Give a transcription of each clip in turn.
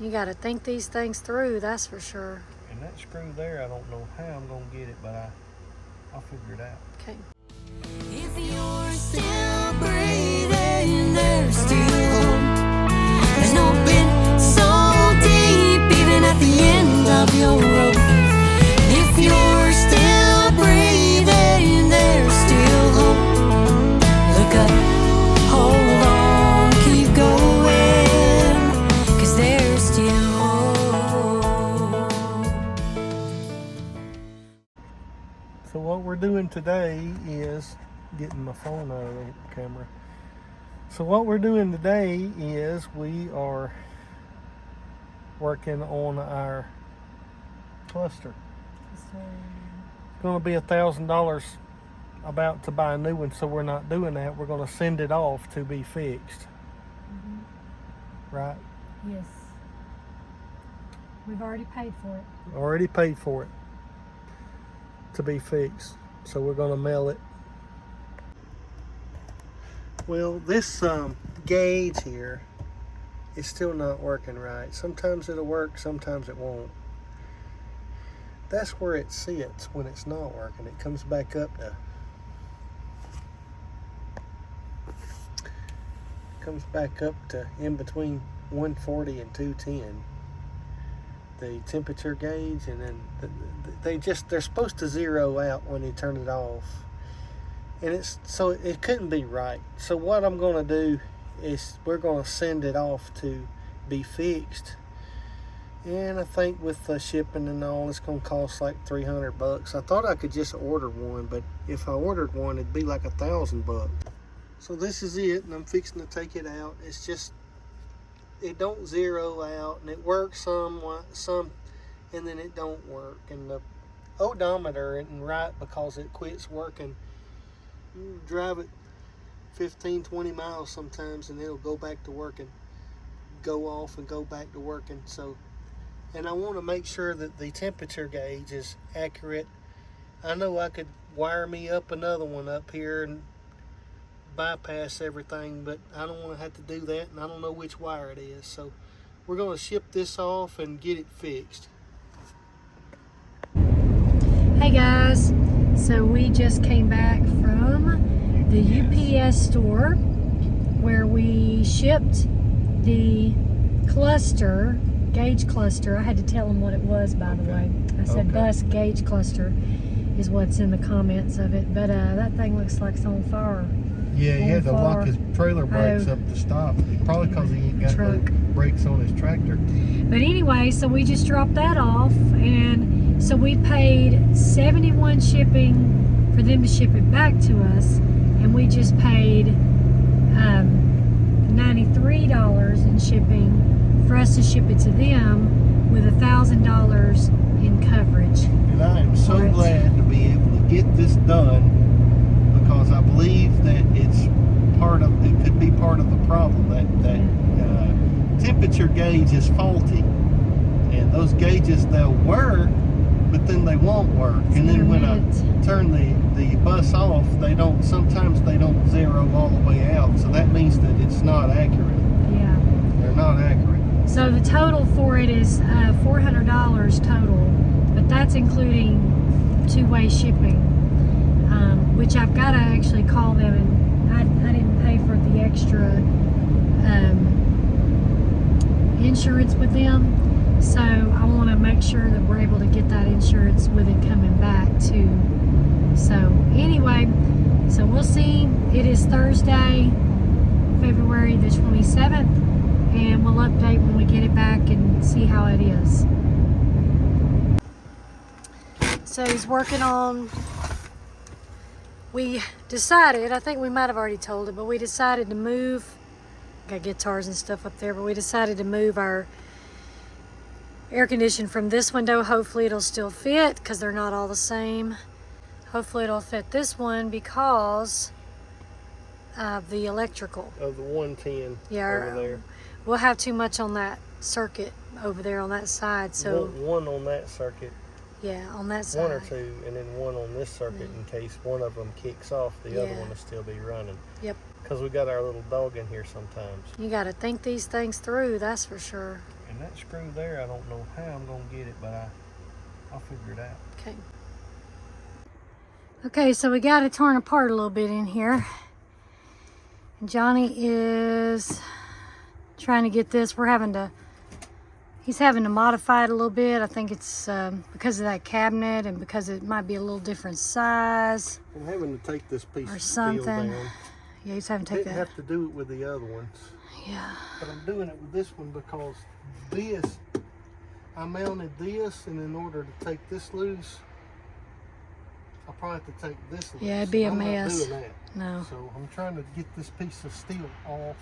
You got to think these things through, that's for sure. And that screw there, I don't know how I'm going to get it, but I'll figure it out. Okay. If you're still breathing, there's still hope. There's no pit so deep, even at the end of your rope. If you're still breathing, there's still hope. Look up, hold on, keep going, 'cause there's still hope. So what we're doing today is getting my phone out of the camera. So what we're doing today is we are working on our cluster. It's going to be $1,000 about to buy a new one, so we're not doing that. We're going to send it off to be fixed. Right? Yes. We've already paid for it. Already paid for it to be fixed. So we're going to mail it. Well, this gauge here is still not working right. Sometimes it'll work, sometimes it won't. That's where it sits when it's not working. It comes back up to in between 140 and 210. The temperature gauge, and then they're supposed to zero out when you turn it off. And it couldn't be right. So what I'm going to do is we're going to send it off to be fixed. And I think with the shipping and all, it's going to cost like $300. I thought I could just order one, but if I ordered one, it'd be like $1,000. So this is it, and I'm fixing to take it out. It's just, it don't zero out, and it works some, and then it don't work. And the odometer isn't right because it quits working. You drive it 15, 20 miles sometimes, and it'll go back to working, go off and go back to working. So, and I want to make sure that the temperature gauge is accurate. I know I could wire me up another one up here and bypass everything, but I don't want to have to do that, and I don't know which wire it is. So we're going to ship this off and get it fixed. Hey guys, so we just came back from the UPS store where we shipped the cluster, gauge cluster. I had to tell them what it was, by the way. I said bus gauge cluster is what's in the comments of it, but that thing looks like it's on fire. Yeah, he had to lock his trailer brakes up to stop. Probably because he ain't got no brakes on his tractor. But anyway, so we just dropped that off, and so we paid 71 shipping for them to ship it back to us, and we just paid $93 in shipping for us to ship it to them with $1,000 in coverage. And I am so glad to be able to get this done, because I believe that it could be part of the problem. That temperature gauge is faulty, and those gauges, they'll work, but then they won't work. And then when I turn the bus off, sometimes they don't zero all the way out. So that means that it's not accurate. Yeah. They're not accurate. So the total for it is $400 total, but that's including two-way shipping, which I've got to actually call them, and I didn't pay for the extra insurance with them. So I want to make sure that we're able to get that insurance with it coming back too. So anyway, so we'll see. It is Thursday, February the 27th, and we'll update when we get it back and see how it is. So he's working on, we decided, I think we might have already told it, but we decided to move, got guitars and stuff up there, but we decided to move our air conditioning from this window. Hopefully it'll still fit because they're not all the same. Hopefully it'll fit this one because of the electrical. Of the 110 over there. We'll have too much on that circuit over there on that side. So one on that circuit. Yeah, on that side. One or two, and then one on this circuit in case one of them kicks off, the other one will still be running. Yep. Because we got our little dog in here sometimes. You got to think these things through, that's for sure. And that screw there, I don't know how I'm gonna get it, but I'll figure it out. Okay. Okay, so we got it torn apart a little bit in here. And Johnny is trying to get this. He's having to modify it a little bit. I think it's because of that cabinet and because it might be a little different size. I'm having to take this piece or of steel something. down. Yeah, he's having to take Didn't that. have to do it with the other ones. Yeah. But I'm doing it with this one because I mounted this, and in order to take this loose, I'll probably have to take this loose. Yeah, it'd be a I'm mess. not doing that. No. So I'm trying to get this piece of steel off.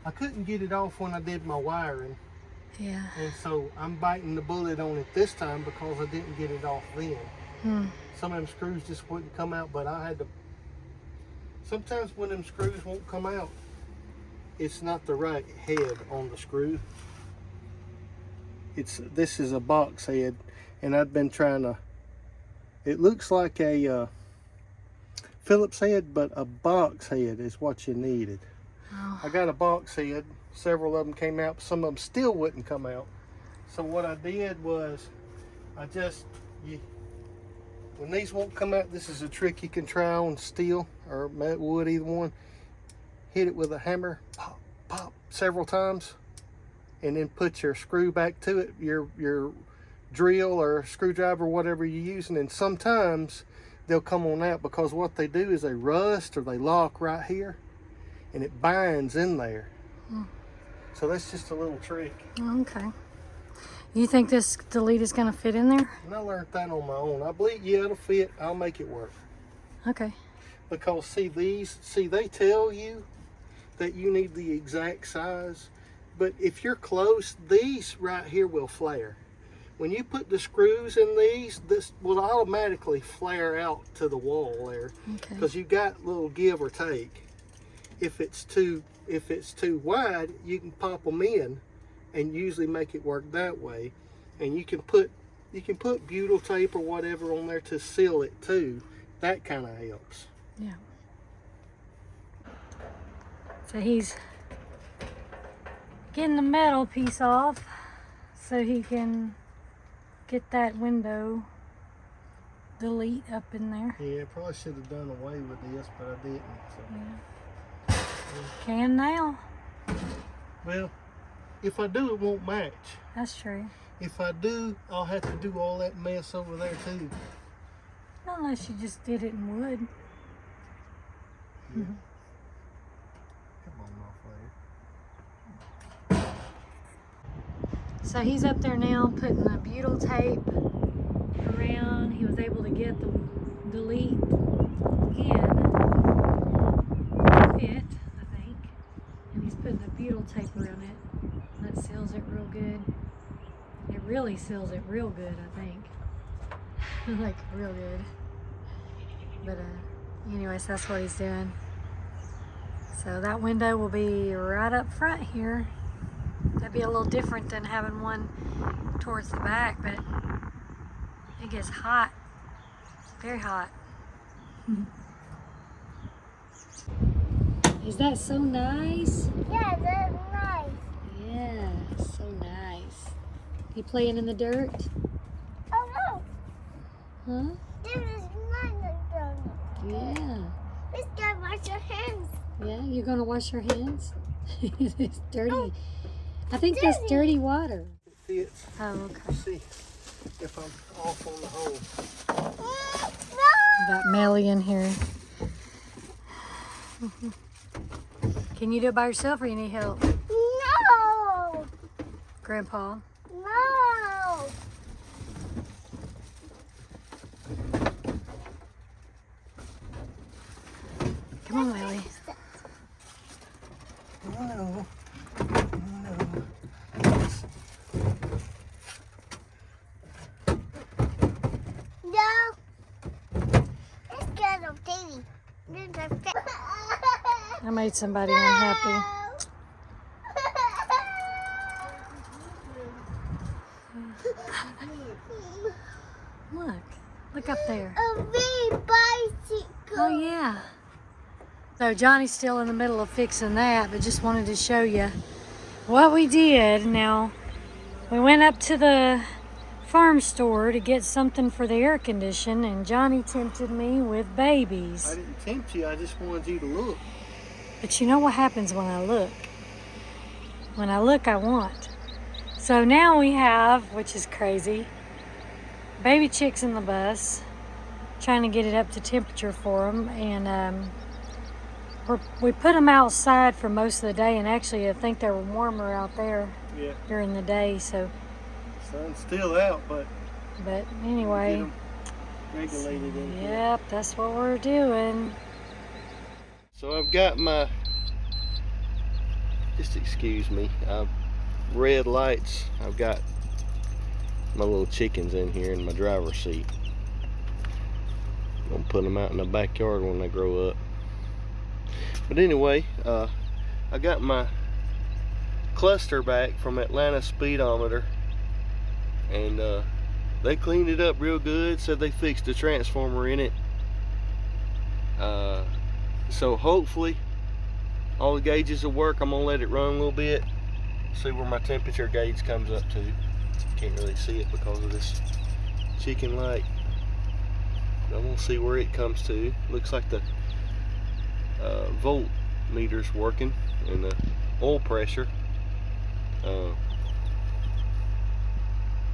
I couldn't get it off when I did my wiring. Yeah. And so I'm biting the bullet on it this time because I didn't get it off then. Some of them screws just wouldn't come out, but I had to. Sometimes when them screws won't come out, it's not the right head on the screw. This is a box head, and I've been trying to. It looks like a Phillips head, but a box head is what you needed. Oh. I got a box head. Several of them came out. Some of them still wouldn't come out. So what I did was, when these won't come out, this is a trick you can try on steel or wood, either one. Hit it with a hammer, pop, pop, several times, and then put your screw back to it, your drill or screwdriver, whatever you're using. And sometimes they'll come on out because what they do is they rust or they lock right here, and it binds in there. So that's just a little trick. Okay. You think this delete is going to fit in there? And I learned that on my own. I believe, yeah, it'll fit. I'll make it work. Okay. Because they tell you that you need the exact size, but if you're close, these right here will flare. When you put the screws in these, this will automatically flare out to the wall there. Okay. Because you got little give or take. If it's too wide, you can pop them in and usually make it work that way. And you can put butyl tape or whatever on there to seal it too. That kind of helps. Yeah. So he's getting the metal piece off so he can get that window delete up in there. Yeah, probably should have done away with this, but I didn't. So. Yeah. Can now. Well, if I do, it won't match. That's true. If I do, I'll have to do all that mess over there too. Unless you just did it in wood. Yeah. Come on, off there. So he's up there now putting the butyl tape around. He was able to get the delete in to fit, I think. And he's putting the butyl tape around it. That seals it real good. It really seals it real good, I think. Like real good. But anyways, that's what he's doing. So that window will be right up front here. That'd be a little different than having one towards the back, but it gets hot, very hot. Is that so nice? Yeah, that's nice. Yeah, so nice. You playing in the dirt? Oh no, Huh? this is mine. Yeah. Let's go wash your hands. Yeah, you're gonna wash your hands? It's dirty. I think that's dirty water. It fits. Oh, okay. See if I'm off on the hole. No! Got Melly in here. Can you do it by yourself or you need help? No! Grandpa? No! Come on, Melly. No. No! Let's get a baby. I made somebody unhappy. Look up there. A big bicycle. Oh yeah. So Johnny's still in the middle of fixing that, but just wanted to show you what we did. Now, We went up to the farm store to get something for the air condition, and Johnny tempted me with I babies. didn't tempt you, I just wanted you to look. But you know what happens when I look? When I look, I want. So now we have, which is crazy, baby chicks in the bus, trying to get it up to temperature for them, and we put them outside for most of the day, and actually I think they were warmer out there Yeah, during the day. So, sun's still out, but but get anyway, 'em regulated in here. yep, that's what we're doing. So I've got my, just excuse me, red lights. I've got my little chickens in here in my driver's seat. I'm gonna put them out in the backyard when they grow up. But anyway, I got my cluster back from Atlanta Speedometer, and they cleaned it up real good. Said they fixed the transformer in it. So hopefully all the gauges will work. I'm gonna let it run a little bit, see where my temperature gauge comes up to. Can't really see it because of this chicken light. But I'm gonna see where it comes to. Looks like the volt meter's working, and the oil pressure. The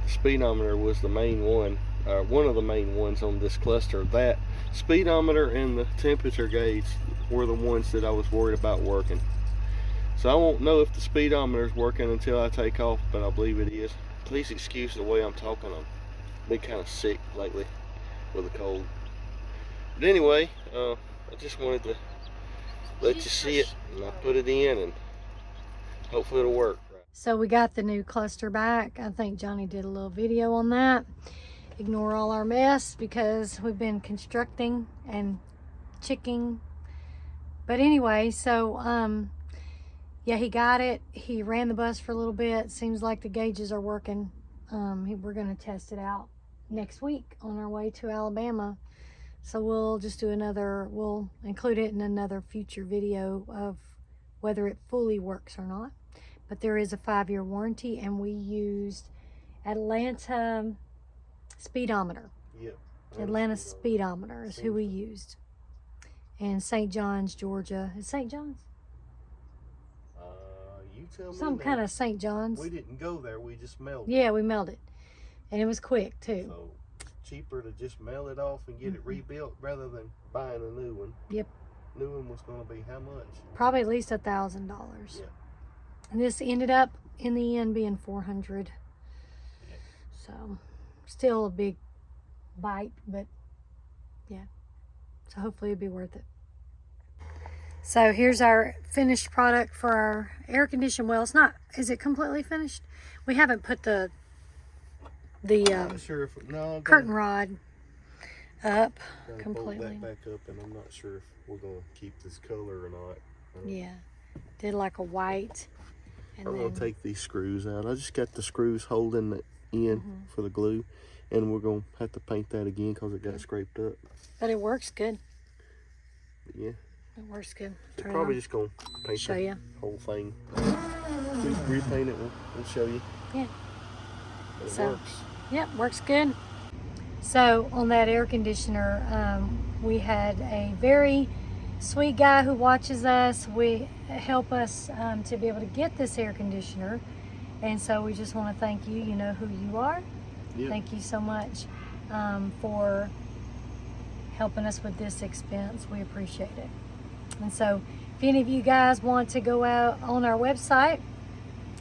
speedometer was the main one, one of the main ones on this cluster. That speedometer and the temperature gauge were the ones that I was worried about working. So I won't know if the speedometer is working until I take off, but I believe it is. Please excuse the way I'm talking. I've been kind of sick lately with a cold. But anyway, I just wanted to let you see it, and I put it in, and hopefully it'll work. So we got the new cluster back. I think Johnny did a little video on that. Ignore all our mess because we've been constructing and chicking. But anyway, so yeah, he got it. He ran the bus for a little bit. Seems like the gauges are working. We're gonna test it out next week on our way to Alabama. So we'll just do we'll include it in another future video of whether it fully works or not. But there is a 5-year warranty, and we used Atlanta Speedometer. Yep. Atlanta Speedometer is who we used. And St. John's, Georgia. Is St. John's? You tell me. Some kind of St. John's. We didn't go there, we just mailed it. Yeah, we mailed it. And it was quick, too. So cheaper to just mail it off and get it rebuilt rather than buying a new one. Yep. New one was going to be how much? Probably at least $1,000. Yeah. And this ended up, in the end, being $400. Yeah. So, still a big bite, but yeah. So hopefully it'll be worth it. So here's our finished product for our air condition. Well, it's not. Is it completely finished? We haven't put the I'm not sure if curtain rod up gotta completely. bolt that back up, and I'm not sure if we're gonna keep this color or not. Yeah, did like a white. And I'm then, gonna take these screws out. I just got the screws holding the end for the glue, and we're gonna have to paint that again because it got scraped up. but it works good. But yeah, It works good. we're Turn it probably on. just gonna paint Show the you. whole thing. Just repaint it. We'll show you. Yeah. But it So- works. Yep, works good. So on that air conditioner, we had a very sweet guy who watches us. We help us to be able to get this air conditioner, and so we just want to thank you. You know who you are. Yeah. Thank you so much for helping us with this expense. We appreciate it. And so if any of you guys want to go out on our website,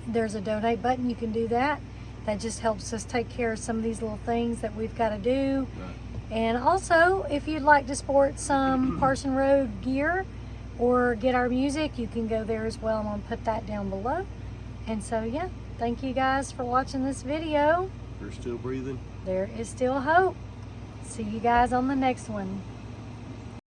there's a donate button. You can do that. That just helps us take care of some of these little things that we've got to do. Right. And also, if you'd like to sport some Parson Road gear or get our music, you can go there as well. I'm going to put that down below. And so, yeah, thank you guys for watching this video. We're still breathing. There is still hope. See you guys on the next one.